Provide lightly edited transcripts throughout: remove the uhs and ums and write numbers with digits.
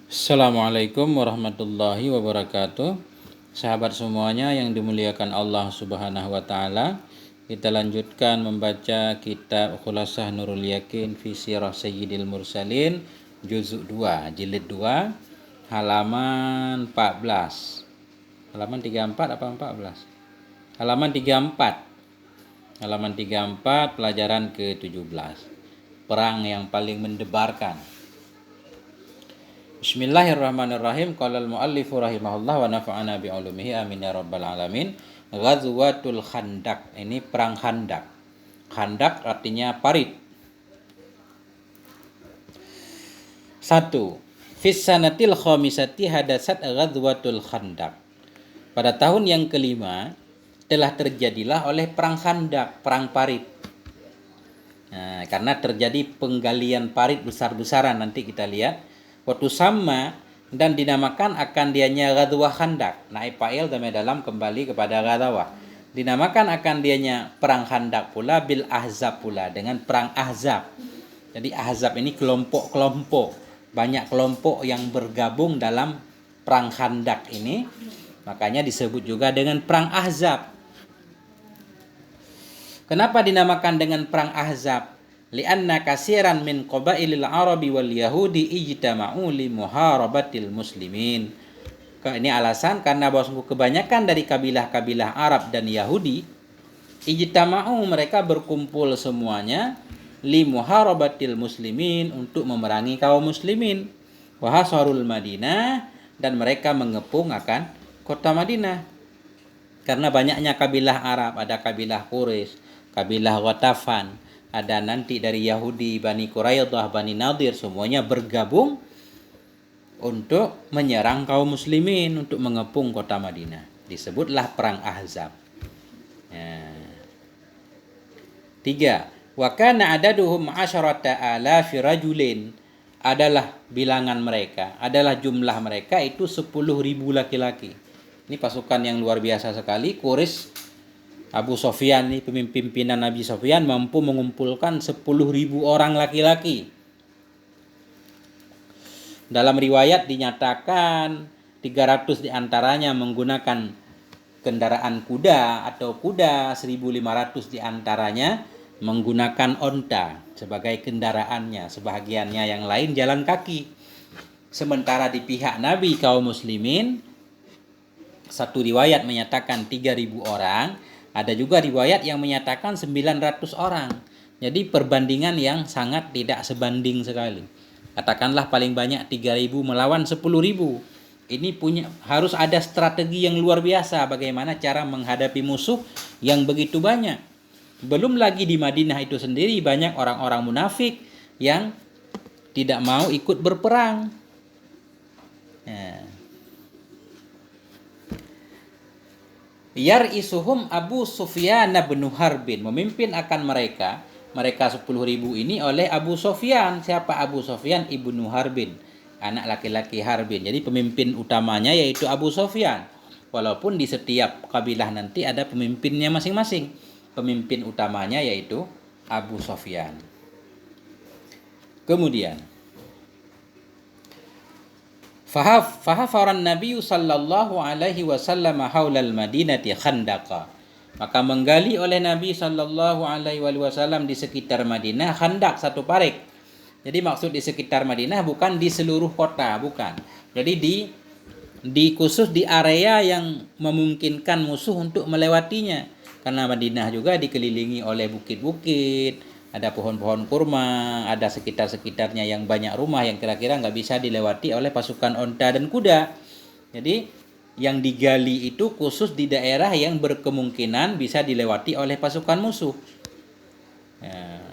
Assalamualaikum warahmatullahi wabarakatuh. Sahabat semuanya yang dimuliakan Allah Subhanahu wa taala, kita lanjutkan membaca kitab Khulasah Nurul Yakin fi Sirah Sayyidil Mursalin juzuk 2, jilid 2, halaman 14. Halaman 34 apa 14? Halaman 34. Halaman 34 pelajaran ke-17. Perang yang paling mendebarkan. Bismillahirrahmanirrahim. Qala al-muallif rahimahullah wa nafa'ana bi ulumihi amin ya rabbal alamin. Ghazwatul Khandaq. Ini perang Khandaq. Khandaq artinya parit. 1. Fis sanatil khamisati hadasat ghazwatul Khandaq. Pada tahun yang kelima telah terjadilah oleh perang Khandaq, perang parit. Nah, karena terjadi penggalian parit besar-besaran, nanti kita lihat. Waktu sama dan dinamakan akan dianya Ghazwah Khandaq. Naib fa'il dalam kembali kepada Ghazwah. Dinamakan akan dianya perang Khandaq pula bil Ahzab pula, dengan perang Ahzab. Jadi Ahzab ini kelompok-kelompok, banyak kelompok yang bergabung dalam perang Khandaq ini. Makanya disebut juga dengan perang Ahzab. Kenapa dinamakan dengan perang Ahzab? Lianna kasiran min qabailil Arabi wal Yahudi ijtama'u li muharabatil muslimin. Ini alasan karena bahwa kebanyakan dari kabilah-kabilah Arab dan Yahudi ijtama'u, mereka berkumpul semuanya li muharabatil muslimin, untuk memerangi kaum muslimin. Wa hasarul Madinah, dan mereka mengepung akan kota Madinah. Karena banyaknya kabilah Arab, ada kabilah Quraisy, kabilah Ghatafan, ada nanti dari Yahudi, Bani Quraidah, Bani Nadir, semuanya bergabung untuk menyerang kaum muslimin, untuk mengepung kota Madinah. Disebutlah perang Ahzab. 3. Wa kana adaduhum 10,000 rajulin. Adalah bilangan mereka, adalah jumlah mereka itu 10.000 laki-laki. Ini pasukan yang luar biasa sekali. Quraisy, Abu Sofyan, ini pimpinan Nabi Sofyan, mampu mengumpulkan 10.000 orang laki-laki. Dalam riwayat dinyatakan 300 diantaranya menggunakan kendaraan kuda atau kuda, 1.500 diantaranya menggunakan onta sebagai kendaraannya, sebahagiannya yang lain jalan kaki. Sementara di pihak Nabi kaum muslimin, satu riwayat menyatakan 3.000 orang, ada juga riwayat yang menyatakan 900 orang. Jadi perbandingan yang sangat tidak sebanding sekali. Katakanlah paling banyak 3.000 melawan 10.000. Ini harus ada strategi yang luar biasa bagaimana cara menghadapi musuh yang begitu banyak. Belum lagi di Madinah itu sendiri banyak orang-orang munafik yang tidak mau ikut berperang. Yar'isuhum Abu Sufyan bin Harbin, memimpin akan mereka 10.000 ini oleh Abu Sufyan. Siapa Abu Sufyan? Ibnu Harbin, anak laki-laki Harbin. Jadi pemimpin utamanya yaitu Abu Sufyan. Walaupun di setiap kabilah nanti ada pemimpinnya masing-masing. Pemimpin utamanya yaitu Abu Sufyan. Kemudian fahafaran Nabi sallallahu alaihi wasallam haulal Madinati khandaqa. Maka menggali oleh Nabi sallallahu alaihi wasallam di sekitar Madinah khandak, satu parit. Jadi maksud di sekitar Madinah bukan di seluruh kota, bukan. Jadi di khusus di area yang memungkinkan musuh untuk melewatinya. Karena Madinah juga dikelilingi oleh bukit-bukit, ada pohon-pohon kurma, ada sekitar-sekitarnya yang banyak rumah yang kira-kira nggak bisa dilewati oleh pasukan onta dan kuda. Jadi yang digali itu khusus di daerah yang berkemungkinan bisa dilewati oleh pasukan musuh.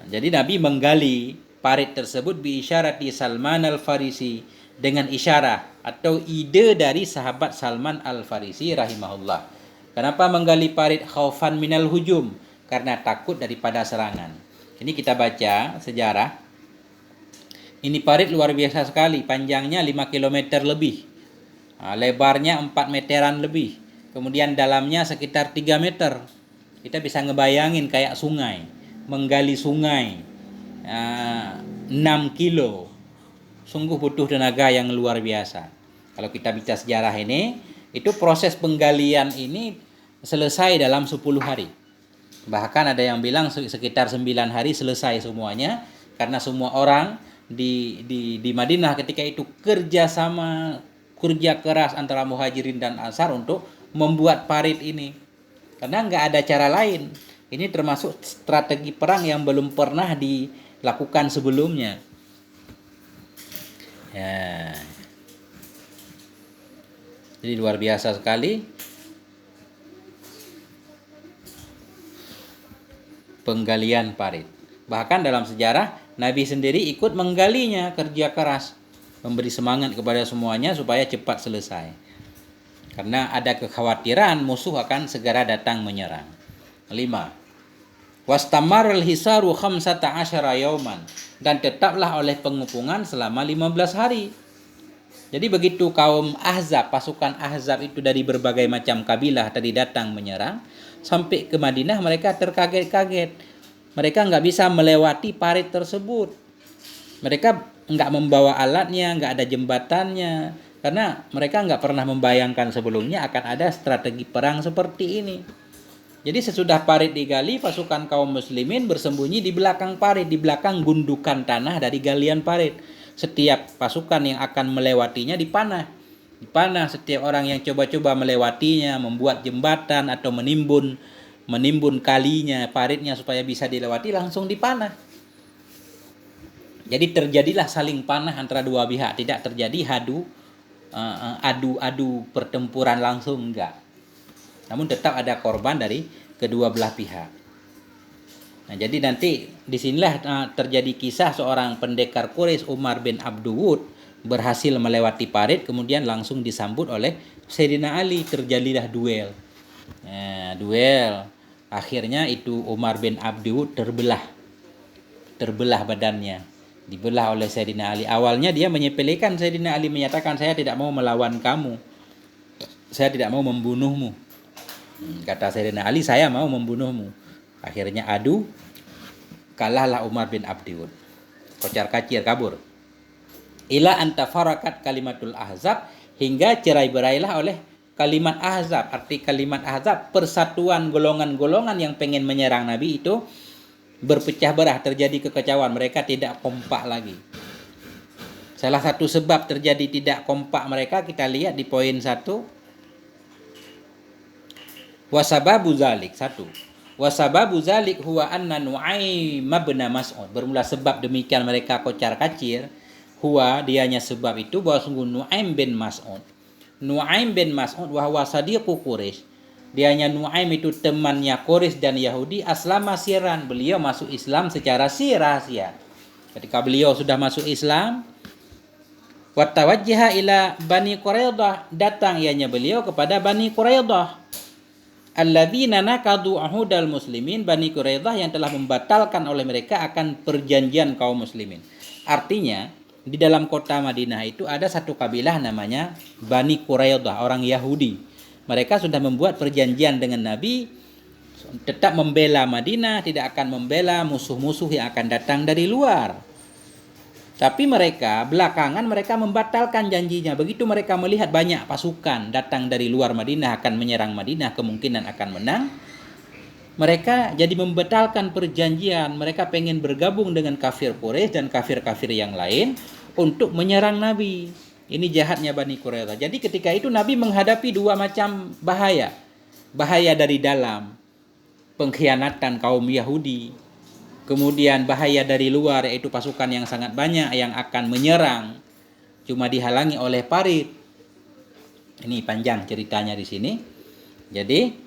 Jadi Nabi menggali parit tersebut bi isyarati Salman al-Farisi, dengan isyarat atau ide dari sahabat Salman al-Farisi rahimahullah. Kenapa menggali parit? Khaufan minal hujum, karena takut daripada serangan. Ini kita baca sejarah. Ini parit luar biasa sekali, panjangnya 5 km lebih. Lebarnya 4 meteran lebih. Kemudian dalamnya sekitar 3 meter. Kita bisa ngebayangin kayak sungai. Menggali sungai 6 kilo. sungguh butuh tenaga yang luar biasa. Kalau kita bicara sejarah ini, itu proses penggalian ini selesai dalam 10 hari. Bahkan ada yang bilang sekitar 9 hari selesai semuanya, karena semua orang di Madinah ketika itu kerja keras antara Muhajirin dan Ansar untuk membuat parit ini. Karena nggak ada cara lain. Ini termasuk strategi perang yang belum pernah dilakukan sebelumnya. Ya. Jadi luar biasa sekali penggalian parit. Bahkan dalam sejarah Nabi sendiri ikut menggalinya, kerja keras, memberi semangat kepada semuanya supaya cepat selesai. Karena ada kekhawatiran musuh akan segera datang menyerang. 5. Wastamarul hisaru 15 yauman, dan tetaplah oleh pengepungan selama 15 hari. Jadi begitu kaum Ahzab, pasukan Ahzab itu dari berbagai macam kabilah tadi datang menyerang, sampai ke Madinah mereka terkaget-kaget. Mereka nggak bisa melewati parit tersebut. Mereka nggak membawa alatnya, nggak ada jembatannya. Karena mereka nggak pernah membayangkan sebelumnya akan ada strategi perang seperti ini. Jadi sesudah parit digali, pasukan kaum muslimin bersembunyi di belakang parit, di belakang gundukan tanah dari galian parit. Setiap pasukan yang akan melewatinya dipanah. Dipanah setiap orang yang coba-coba melewatinya, membuat jembatan atau menimbun kalinya, paritnya supaya bisa dilewati, langsung dipanah. Jadi terjadilah saling panah antara dua pihak, tidak terjadi adu pertempuran langsung, enggak. Namun tetap ada korban dari kedua belah pihak. Nah, jadi nanti disinilah terjadi kisah seorang pendekar Quraisy, Umar bin Abdul berhasil melewati parit, kemudian langsung disambut oleh Sayyidina Ali, terjadilah duel. Nah, duel. Akhirnya itu Umar bin Abdul terbelah badannya, dibelah oleh Sayyidina Ali. Awalnya dia menyepelekan, Sayyidina Ali menyatakan, saya tidak mau melawan kamu, saya tidak mau membunuhmu. Kata Sayyidina Ali, saya mau membunuhmu. Akhirnya adu, kalahlah Umar bin Abdul, kocar kacir, kabur. Ila antafarakat kalimatul ahzab, hingga cerai-berailah oleh kalimat ahzab. Arti kalimat ahzab, persatuan golongan-golongan yang pengen menyerang Nabi itu berpecah belah, terjadi kekacauan, mereka tidak kompak lagi. Salah satu sebab terjadi tidak kompak mereka kita lihat di poin 1. Wasababu zalik, 1. Wasababu zalik huwa anna Nu'aim bin Mas'ud. Bermula sebab demikian mereka kocar kacir, huwa dianya sebab itu bahwa sungguh Nu'aim bin Mas'ud. Nu'aim bin Mas'ud wa huwa sadiqu Quraisy. Dianya Nu'aim itu temannya Quraisy dan Yahudi, aslama siran. Beliau masuk Islam secara rahasia. Ketika beliau sudah masuk Islam, wa tawajjaha ila Bani Quraidah, datang ianya beliau kepada Bani Quraidah. Alladzina nakadu ahudal muslimin, Bani Quraidah yang telah membatalkan oleh mereka akan perjanjian kaum muslimin. Artinya di dalam kota Madinah itu ada satu kabilah namanya Bani Quraidah, orang Yahudi. Mereka sudah membuat perjanjian dengan Nabi, tetap membela Madinah, tidak akan membela musuh-musuh yang akan datang dari luar. Tapi mereka belakangan mereka membatalkan janjinya. Begitu mereka melihat banyak pasukan datang dari luar Madinah akan menyerang Madinah, kemungkinan akan menang, mereka jadi membatalkan perjanjian. Mereka pengen bergabung dengan kafir Quraisy dan kafir-kafir yang lain untuk menyerang Nabi. Ini jahatnya Bani Quraidah. Jadi ketika itu Nabi menghadapi dua macam bahaya. Bahaya dari dalam, pengkhianatan kaum Yahudi. Kemudian bahaya dari luar, yaitu pasukan yang sangat banyak yang akan menyerang, cuma dihalangi oleh parit. Ini panjang ceritanya di sini. Jadi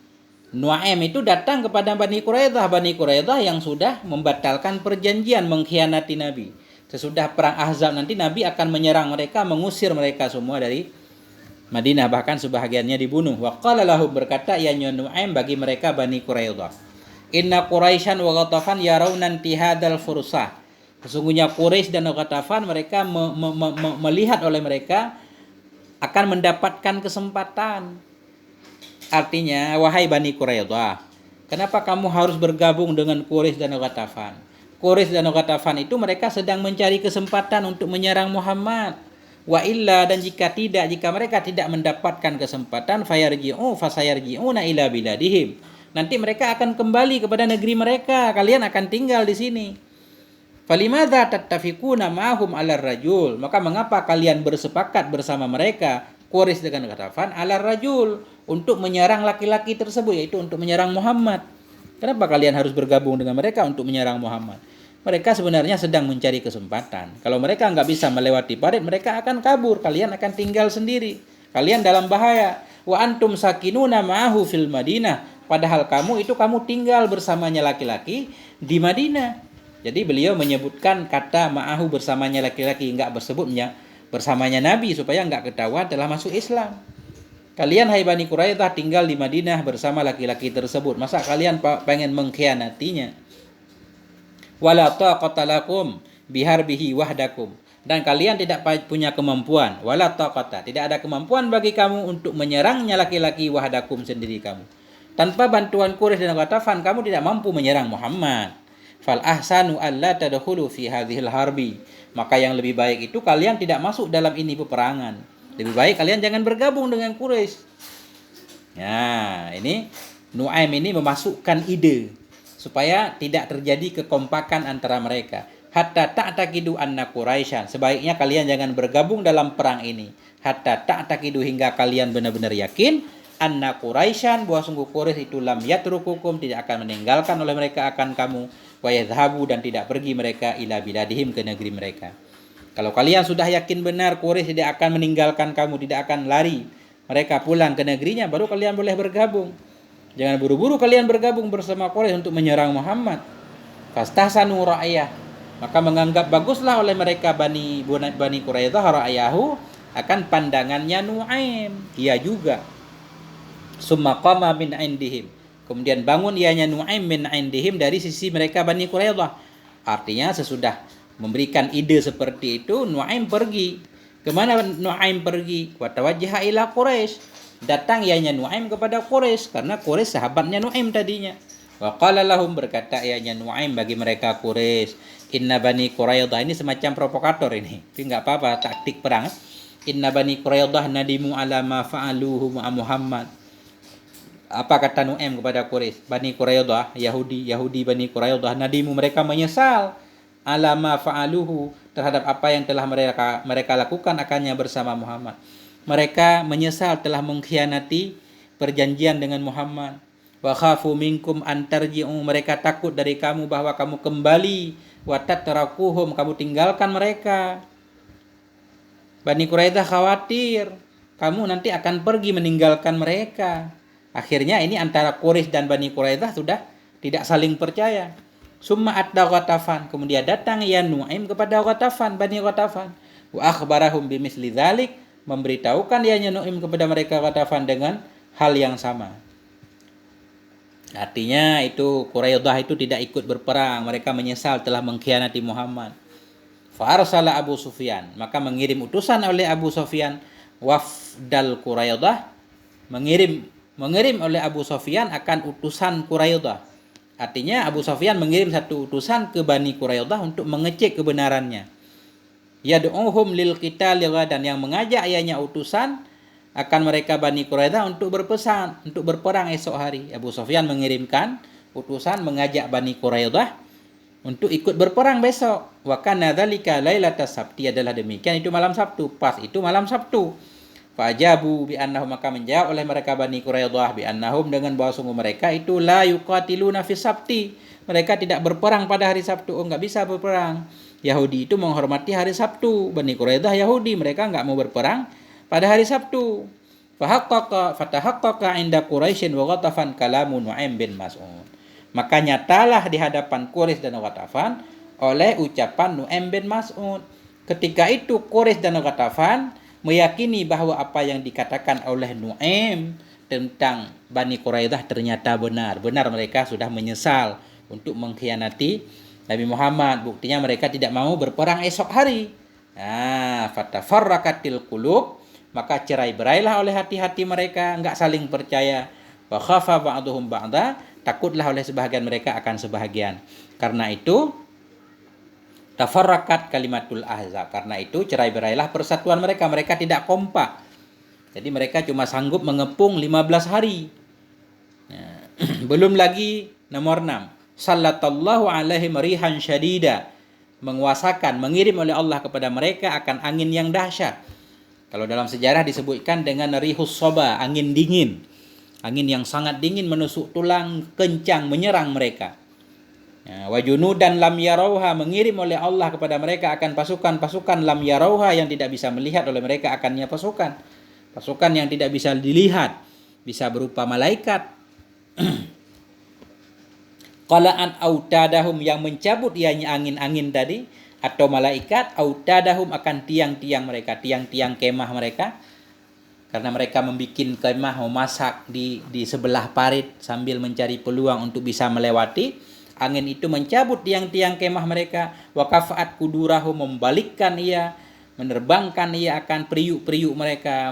Nu'aim itu datang kepada Bani Quraidah yang sudah membatalkan perjanjian, mengkhianati Nabi. Sesudah perang Ahzab nanti Nabi akan menyerang mereka, mengusir mereka semua dari Madinah, bahkan sebahagiannya dibunuh. Wa qala lahum, berkata ya Nu'aim bagi mereka Bani Quraidah, inna Quraisyan wa Ghatafan yarawna intihadal fursah. Sesungguhnya Quraisy dan Ghatafan mereka melihat oleh mereka akan mendapatkan kesempatan. Artinya, wahai Bani Quraidah, kenapa kamu harus bergabung dengan Quraisy dan Ghatafan? Quraisy dan Ghatafan itu mereka sedang mencari kesempatan untuk menyerang Muhammad. Wa illa, dan jika mereka tidak mendapatkan kesempatan, fasayarji'una ila biladihim. Nanti mereka akan kembali kepada negeri mereka. Kalian akan tinggal di sini. Falimadza tattafiquna ma'hum 'alar rajul? Maka mengapa kalian bersepakat bersama mereka, Quraisy dengan Ghatafan, 'alar rajul, untuk menyerang laki-laki tersebut, yaitu untuk menyerang Muhammad? Kenapa kalian harus bergabung dengan mereka untuk menyerang Muhammad? Mereka sebenarnya sedang mencari kesempatan. Kalau mereka nggak bisa melewati parit, mereka akan kabur. Kalian akan tinggal sendiri. Kalian dalam bahaya. Wa antum sakinuna ma'ahu fil Madinah. Padahal kamu tinggal bersamanya laki-laki di Madinah. Jadi beliau menyebutkan kata ma'ahu, bersamanya laki-laki, nggak bersebutnya bersamanya Nabi, supaya nggak ketahuan telah masuk Islam. Kalian hai Bani Quraidah tinggal di Madinah bersama laki-laki tersebut. Masa kalian pengen mengkhianatinya? Wala taqata lakum biharbihi wahdakum. Dan kalian tidak punya kemampuan. Wala taqata, tidak ada kemampuan bagi kamu untuk menyerangnya laki-laki wahdakum, sendiri kamu. Tanpa bantuan Quraisy dan Ghatafan, kamu tidak mampu menyerang Muhammad. Fal ahsanu alla tadkhulu fi hadhil harbi. Maka yang lebih baik itu kalian tidak masuk dalam ini peperangan. Lebih baik kalian jangan bergabung dengan Quraisy. Nah, ini Nuaim ini memasukkan ide supaya tidak terjadi kekompakan antara mereka. Hatta ta'taqidu anna Quraisyan. Sebaiknya kalian jangan bergabung dalam perang ini. Hatta ta'taqidu, hingga kalian benar-benar yakin anna Quraisyan, bahwa sungguh Quraisy itu lam yatrukukum, tidak akan meninggalkan oleh mereka akan kamu, wa yadhhabu, dan tidak pergi mereka ila biladihim, ke negeri mereka. Kalau kalian sudah yakin benar Quraisy tidak akan meninggalkan kamu, tidak akan lari mereka pulang ke negerinya, baru kalian boleh bergabung. Jangan buru-buru kalian bergabung bersama Quraisy untuk menyerang Muhammad. Fastahsanu ra'ayah, maka menganggap baguslah oleh mereka Bani Quraidah ra'ayahu, akan pandangannya Nuaim. Ia juga. Summa qama min indihim, kemudian bangun ianya Nuaim min indihim, dari sisi mereka Bani Quraidah. Artinya sesudah memberikan ide seperti itu, Nuaim pergi. Kemana Nuaim pergi? Wa tawajjaha ila Quraisy. Datang ianya Nuaim kepada Quraisy, karena Quraisy sahabatnya Nuaim tadinya. Wa qala lahum, berkata ianya Nuaim bagi mereka Quraisy, inna Bani Quraidah, ini semacam provokator ini. Tapi enggak apa-apa, taktik perang. Inna Bani Quraidah nadimu ala ma fa'aluhu ma Muhammad. Apa kata Nuaim kepada Quraisy? Bani Quraidah, Yahudi Bani Quraidah, nadimu, mereka menyesal, alama fa'aluhu, terhadap apa yang telah mereka lakukan akannya bersama Muhammad. Mereka menyesal telah mengkhianati perjanjian dengan Muhammad. Wa khafu minkum an tarji'u, mereka takut dari kamu bahwa kamu kembali. Wa tatrakuhum, kamu tinggalkan mereka. Bani Quraidah khawatir kamu nanti akan pergi meninggalkan mereka. Akhirnya ini antara Quraisy dan Bani Quraidah sudah tidak saling percaya. Summa atda Ghatafan, kemudian datang ya Nuaim kepada Ghatafan, Bani Ghatafan. Wa akhbarahum bimisli dzalik, memberitahukan ya Nuaim kepada mereka Ghatafan dengan hal yang sama. Artinya itu Quraidah itu tidak ikut berperang, mereka menyesal telah mengkhianati Muhammad. Fa arsala Abu Sufyan, maka mengirim utusan oleh Abu Sufyan, wafdal Quraidah, mengirim oleh Abu Sufyan akan utusan Quraidah. Artinya Abu Sufyan mengirim satu utusan ke Bani Quraidah untuk mengecek kebenarannya. Yad'uhum lil qital, dan yang mengajak ianya utusan akan mereka Bani Quraidah untuk berperang esok hari. Abu Sufyan mengirimkan utusan mengajak Bani Quraidah untuk ikut berperang besok. Wa kana dzalika lailatas sabti, adalah demikian itu malam Sabtu, pas itu malam Sabtu. Fajabu bi annahum, maka menjawab oleh mereka Bani Quraidah bi annahum, dengan bahwa sungguh mereka itu la yuqatiluna fi sabti, mereka tidak berperang pada hari Sabtu. Oh, enggak bisa berperang. Yahudi itu menghormati hari Sabtu, Bani Quraidah Yahudi, mereka enggak mau berperang pada hari Sabtu. Fatahaqqaqa inda Quraisyin wa Ghatafan kalamu Nuaim bin Mas'ud, maka nyatalah di hadapan Quraisy dan Ghatafan oleh ucapan Nuaim bin Mas'ud. Ketika itu Quraisy dan Ghatafan meyakini bahwa apa yang dikatakan oleh Nuaim tentang Bani Quraidah ternyata benar. Benar mereka sudah menyesal untuk mengkhianati Nabi Muhammad. Buktinya mereka tidak mau berperang esok hari. Fatafarraqatil qulub, maka cerai-berailah oleh hati-hati mereka, enggak saling percaya. Wa khafa ba'duhum ba'da, takutlah oleh sebahagian mereka akan sebahagian. Karena itu Tafarraqat kalimatul ahzab. Karena itu cerai-berailah persatuan mereka. Mereka tidak kompak. Jadi mereka cuma sanggup mengepung 15 hari. Nah, belum lagi nomor 6. Sallallahu alaihim rihan syadida. Menguasakan, mengirim oleh Allah kepada mereka akan angin yang dahsyat. Kalau dalam sejarah disebutkan dengan rihus soba, angin dingin. Angin yang sangat dingin menusuk tulang, kencang menyerang mereka. Wa junudan lam yarauha, mengirim oleh Allah kepada mereka akan pasukan-pasukan lam yarauha yang tidak bisa melihat oleh mereka akannya pasukan. Pasukan yang tidak bisa dilihat, bisa berupa malaikat. Qalaan autadahum, yang mencabut ianya angin-angin tadi, atau malaikat, autadahum akan tiang-tiang mereka, tiang-tiang kemah mereka. Karena mereka membuat kemah, memasak di sebelah parit sambil mencari peluang untuk bisa melewati. Angin itu mencabut tiang-tiang kemah mereka. Wa kafaat kudurahu, membalikkan ia, menerbangkan ia akan periuk-periuk mereka.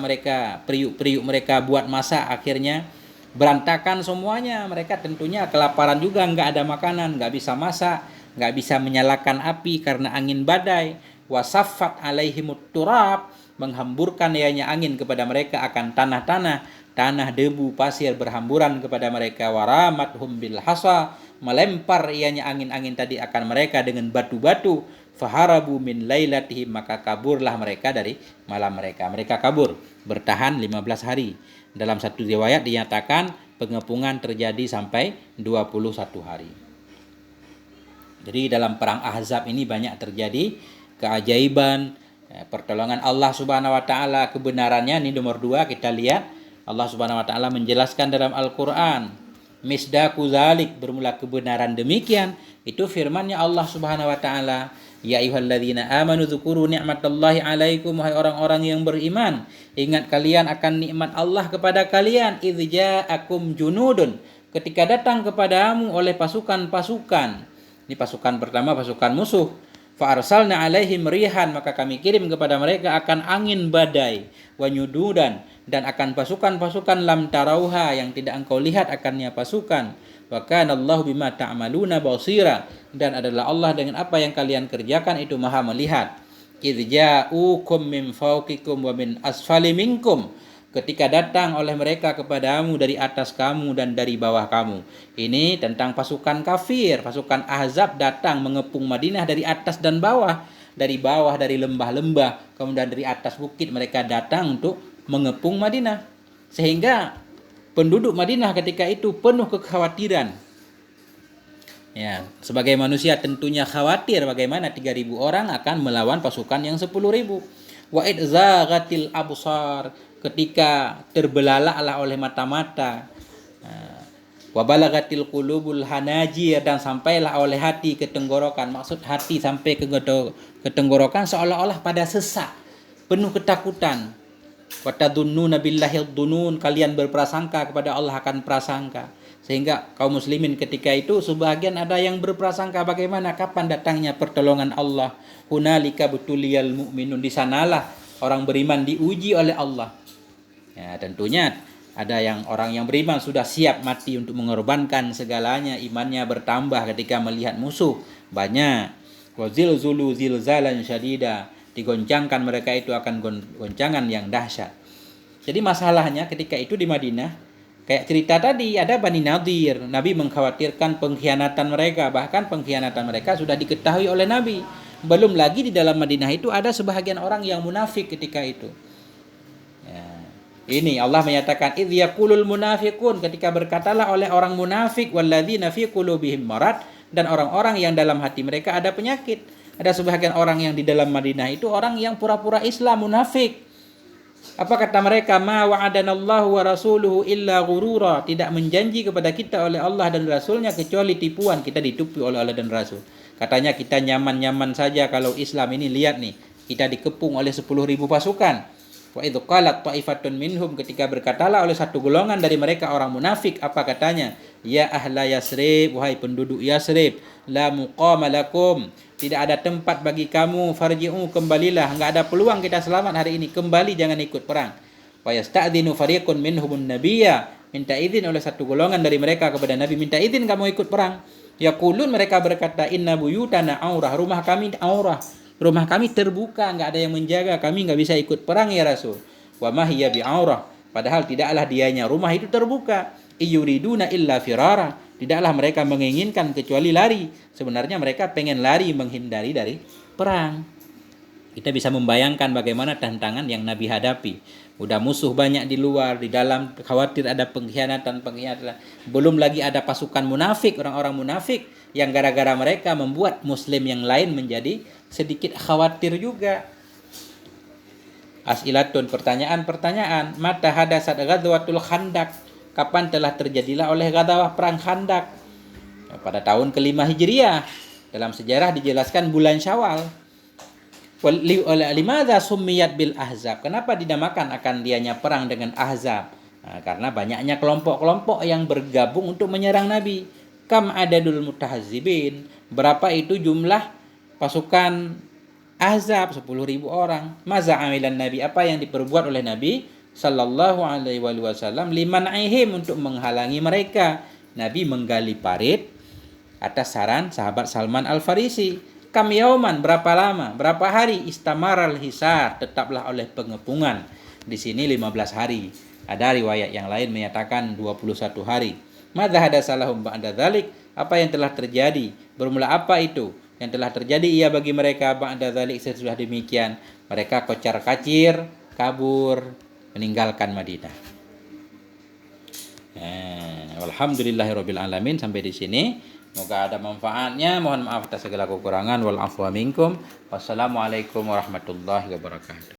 Periuk-periuk mereka buat masak, akhirnya berantakan semuanya. Mereka tentunya kelaparan juga, nggak ada makanan, nggak bisa masak, nggak bisa menyalakan api karena angin badai. Wasaffat alaihimut turab, menghamburkan ianya angin kepada mereka akan tanah debu pasir berhamburan kepada mereka. Waramathum bil hasa, melempar ianya angin-angin tadi akan mereka dengan batu-batu. Faharabu min lailatihim, maka kaburlah mereka dari malam mereka. Mereka kabur, bertahan 15 hari. Dalam satu riwayat dinyatakan pengepungan terjadi sampai 21 hari. Jadi dalam perang Ahzab ini banyak terjadi keajaiban, pertolongan Allah Subhanahu wa taala, kebenarannya. Ini nomor 2 kita lihat. Allah Subhanahu wa taala menjelaskan dalam Al-Qur'an, misdaku zalik, bermula kebenaran demikian, itu firman-Nya Allah Subhanahu wa taala, ya ayyuhalladzina amanu dzukuru ni'matallahi 'alaikum, wahai orang-orang yang beriman, ingat kalian akan nikmat Allah kepada kalian, idz ja'akum junudun, ketika datang kepadamu oleh pasukan-pasukan. Ini pasukan pertama, pasukan musuh. Fa arsalna 'alaihim rihan, maka kami kirim kepada mereka akan angin badai, wa nyududan, dan akan pasukan-pasukan lam tarauha, yang tidak engkau lihat akannya pasukan. Wa kana Allahu bima ta'maluna basira, dan adalah Allah dengan apa yang kalian kerjakan itu maha melihat. Idz ja'ukum min fawqikum wa min asfali minkum, ketika datang oleh mereka kepadamu dari atas kamu dan dari bawah kamu. Ini tentang pasukan kafir. Pasukan Ahzab datang mengepung Madinah dari atas dan bawah. Dari bawah, dari lembah-lembah, kemudian dari atas bukit mereka datang untuk mengepung Madinah. Sehingga penduduk Madinah ketika itu penuh kekhawatiran. Ya, sebagai manusia tentunya khawatir bagaimana 3.000 orang akan melawan pasukan yang 10.000. Wa idzaghatil absar, ketika terbelalaklah oleh mata-mata. Wa balagatil qulubul hanajir, dan sampailah oleh hati ke tenggorokan. Maksud hati sampai ke tenggorokan seolah-olah pada sesak, penuh ketakutan. Wa tadunnuna billahi dunun, kalian berprasangka kepada Allah akan prasangka. Sehingga kaum muslimin ketika itu sebagian ada yang berprasangka bagaimana kapan datangnya pertolongan Allah. Hunalika butuliyal mu'minun, di sanalah orang beriman diuji oleh Allah. Ya, tentunya ada orang yang beriman sudah siap mati untuk mengorbankan segalanya, imannya bertambah ketika melihat musuh banyak. Wa zilzulu zilzalan syadida, digoncangkan mereka itu akan goncangan yang dahsyat. Jadi masalahnya ketika itu di Madinah, kayak cerita tadi, ada Bani Nadir. Nabi mengkhawatirkan pengkhianatan mereka, bahkan pengkhianatan mereka sudah diketahui oleh Nabi. Belum lagi di dalam Madinah itu ada sebahagian orang yang munafik ketika itu. Ini Allah menyatakan idz yaqulul munafiqun, ketika berkatalah oleh orang munafik, walladzina fi qulubihim marad, dan orang-orang yang dalam hati mereka ada penyakit. Ada sebahagian orang yang di dalam Madinah itu orang yang pura-pura Islam, munafik. Apa kata mereka? Ma wa'adanallahu wa rasuluhu illa ghurura, tidak menjanji kepada kita oleh Allah dan Rasulnya kecuali tipuan. Kita ditipu oleh Allah dan Rasul. Katanya kita nyaman-nyaman saja kalau Islam ini, lihat nih, kita dikepung oleh 10.000 pasukan. Wa idz qalat ta'ifatun minhum, ketika berkatalah oleh satu golongan dari mereka orang munafik, apa katanya? Ya ahla Yasrib, wahai penduduk Yasrib, la muqama lakum, tidak ada tempat bagi kamu, farji'u, kembalilah, enggak ada peluang kita selamat hari ini, kembali, jangan ikut perang. Wa yasta'dinu fariqun minhumun nabiyya, minta izin oleh satu golongan dari mereka kepada Nabi, minta izin kamu ikut perang. Yaqulun, mereka berkata, inna buyutana aurah, rumah kami aurah, rumah kami terbuka, nggak ada yang menjaga, kami nggak bisa ikut perang ya Rasul. Wa ma hiya bi aurah, padahal tidaklah dianya rumah itu terbuka. Iyuriduna illa firara, tidaklah mereka menginginkan kecuali lari. Sebenarnya mereka pengen lari menghindari dari perang. Kita bisa membayangkan bagaimana tantangan yang Nabi hadapi. Udah musuh banyak di luar, di dalam khawatir ada pengkhianatan. Belum lagi ada pasukan munafik, orang-orang munafik yang gara-gara mereka membuat muslim yang lain menjadi sedikit khawatir juga. As'ilatun, pertanyaan-pertanyaan. Mata hadasat ghazwatul Khandaq, kapan telah terjadilah oleh ghazwah perang Khandaq? Pada tahun ke-5 Hijriah. Dalam sejarah dijelaskan bulan Syawal. Limadza summiyat bil ahzab, kenapa dinamakan akan dianya perang dengan ahzab? Karena banyaknya kelompok-kelompok yang bergabung untuk menyerang Nabi. Kam adadul mutahazzibin, berapa itu jumlah pasukan ahzab? 10.000 orang. Maza amilan Nabi, apa yang diperbuat oleh Nabi sallallahu alaihi wasallam liman aihim, untuk menghalangi mereka. Nabi menggali parit atas saran sahabat Salman Al-Farisi. Kam yauman, berapa lama, berapa hari? Istamaral hisar, tetaplah oleh pengepungan. Di sini 15 hari. Ada riwayat yang lain menyatakan 21 hari. Madza hadasalahum ba'da dzalik, apa yang telah terjadi? Bermula apa itu yang telah terjadi ia bagi mereka ba'da dzalik, sesudah demikian? Mereka kocar-kacir, kabur, meninggalkan Madinah. Alhamdulillahirabbil alamin. Sampai di sini. Semoga ada manfaatnya. Mohon maaf atas segala kekurangan. Wal afwa minkum. Wassalamualaikum warahmatullahi wabarakatuh.